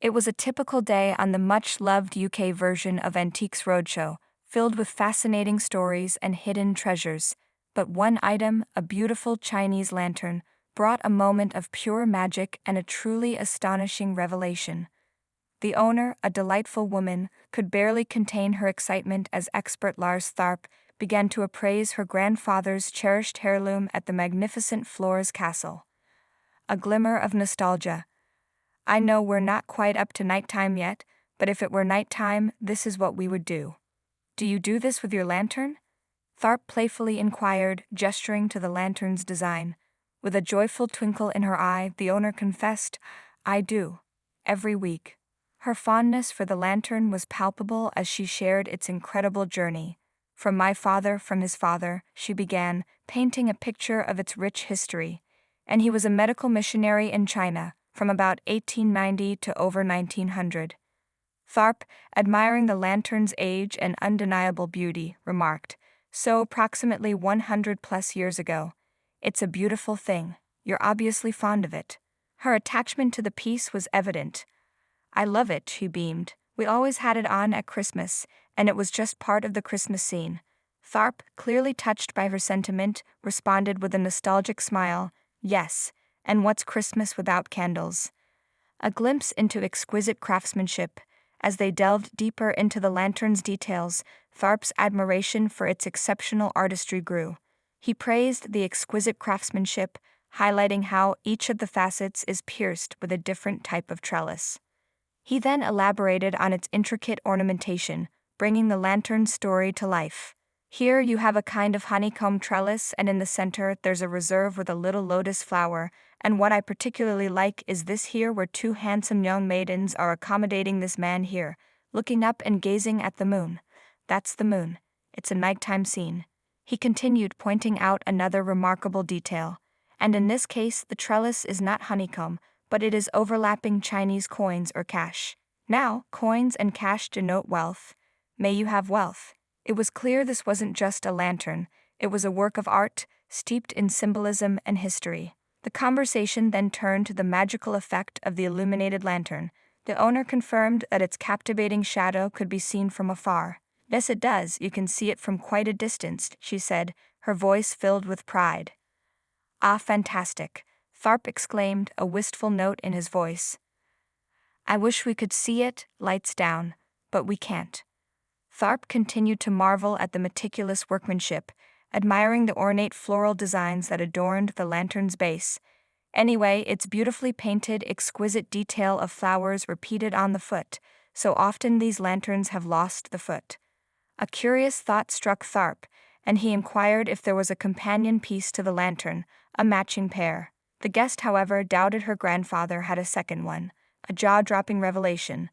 It was a typical day on the much-loved UK version of Antiques Roadshow, filled with fascinating stories and hidden treasures. But one item, a beautiful Chinese lantern, brought a moment of pure magic and a truly astonishing revelation. The owner, a delightful woman, could barely contain her excitement as expert Lars Tharp began to appraise her grandfather's cherished heirloom at the magnificent Flores castle. A glimmer of nostalgia. I know we're not quite up to nighttime yet, but if it were nighttime, this is what we would do. Do you do this with your lantern? Tharp playfully inquired, gesturing to the lantern's design. With a joyful twinkle in her eye, the owner confessed, I do. Every week. Her fondness for the lantern was palpable as she shared its incredible journey. From my father, from his father, she began, painting a picture of its rich history. And he was a medical missionary in China, from about 1890 to over 1900. Tharp, admiring the lantern's age and undeniable beauty, remarked, so approximately 100+ years ago. It's a beautiful thing. You're obviously fond of it. Her attachment to the piece was evident. I love it, she beamed. We always had it on at Christmas, and it was just part of the Christmas scene. Tharp, clearly touched by her sentiment, responded with a nostalgic smile, yes, and what's Christmas without candles? A glimpse into exquisite craftsmanship. As they delved deeper into the lantern's details, Tharp's admiration for its exceptional artistry grew. He praised the exquisite craftsmanship, highlighting how each of the facets is pierced with a different type of trellis. He then elaborated on its intricate ornamentation, bringing the lantern's story to life. Here you have a kind of honeycomb trellis, and in the center there's a reserve with a little lotus flower, and what I particularly like is this here where two handsome young maidens are accommodating this man here, looking up and gazing at the moon. That's the moon. It's a nighttime scene. He continued, pointing out another remarkable detail. And in this case the trellis is not honeycomb, but it is overlapping Chinese coins or cash. Now, coins and cash denote wealth. May you have wealth. It was clear this wasn't just a lantern, it was a work of art, steeped in symbolism and history. The conversation then turned to the magical effect of the illuminated lantern. The owner confirmed that its captivating shadow could be seen from afar. Yes, it does, you can see it from quite a distance, she said, her voice filled with pride. Ah, fantastic, Tharp exclaimed, a wistful note in his voice. I wish we could see it, lights down, but we can't. Tharp continued to marvel at the meticulous workmanship, admiring the ornate floral designs that adorned the lantern's base. Anyway, its beautifully painted, exquisite detail of flowers repeated on the foot, so often these lanterns have lost the foot. A curious thought struck Tharp, and he inquired if there was a companion piece to the lantern, a matching pair. The guest, however, doubted her grandfather had a second one, a jaw-dropping revelation.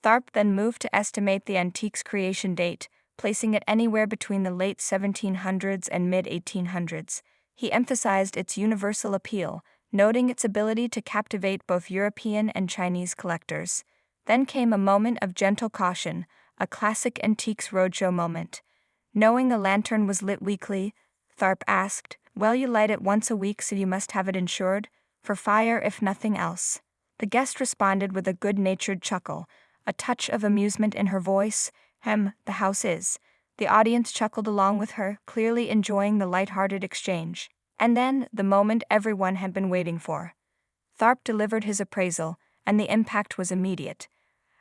Tharp then moved to estimate the antique's creation date, placing it anywhere between the late 1700s and mid-1800s. He emphasized its universal appeal, noting its ability to captivate both European and Chinese collectors. Then came a moment of gentle caution, a classic Antiques Roadshow moment. Knowing the lantern was lit weekly, Tharp asked, well, you light it once a week, so you must have it insured? For fire, if nothing else. The guest responded with a good-natured chuckle, a touch of amusement in her voice. The house is. The audience chuckled along with her, clearly enjoying the light-hearted exchange. And then, the moment everyone had been waiting for. Tharp delivered his appraisal, and the impact was immediate.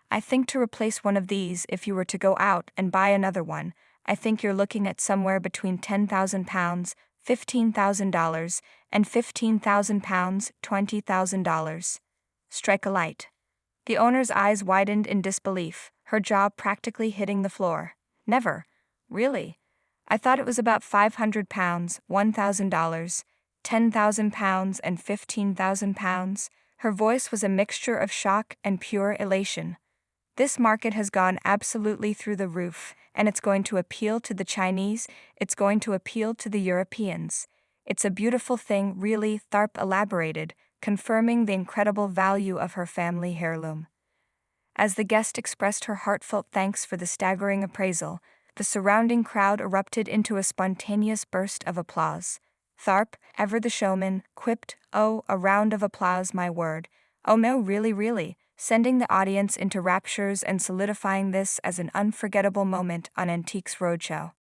I think to replace one of these, if you were to go out and buy another one, I think you're looking at somewhere between £10,000, $15,000, and £15,000, $20,000. Strike a light. The owner's eyes widened in disbelief, her jaw practically hitting the floor. Never. Really? I thought it was about £500, $1,000, £10,000, and £15,000. Her voice was a mixture of shock and pure elation. This market has gone absolutely through the roof, and it's going to appeal to the Chinese, it's going to appeal to the Europeans. It's a beautiful thing, really, Tharp elaborated, confirming the incredible value of her family heirloom. As the guest expressed her heartfelt thanks for the staggering appraisal, the surrounding crowd erupted into a spontaneous burst of applause. Tharp, ever the showman, quipped, oh, a round of applause, my word. Oh no, really, sending the audience into raptures and solidifying this as an unforgettable moment on Antiques Roadshow.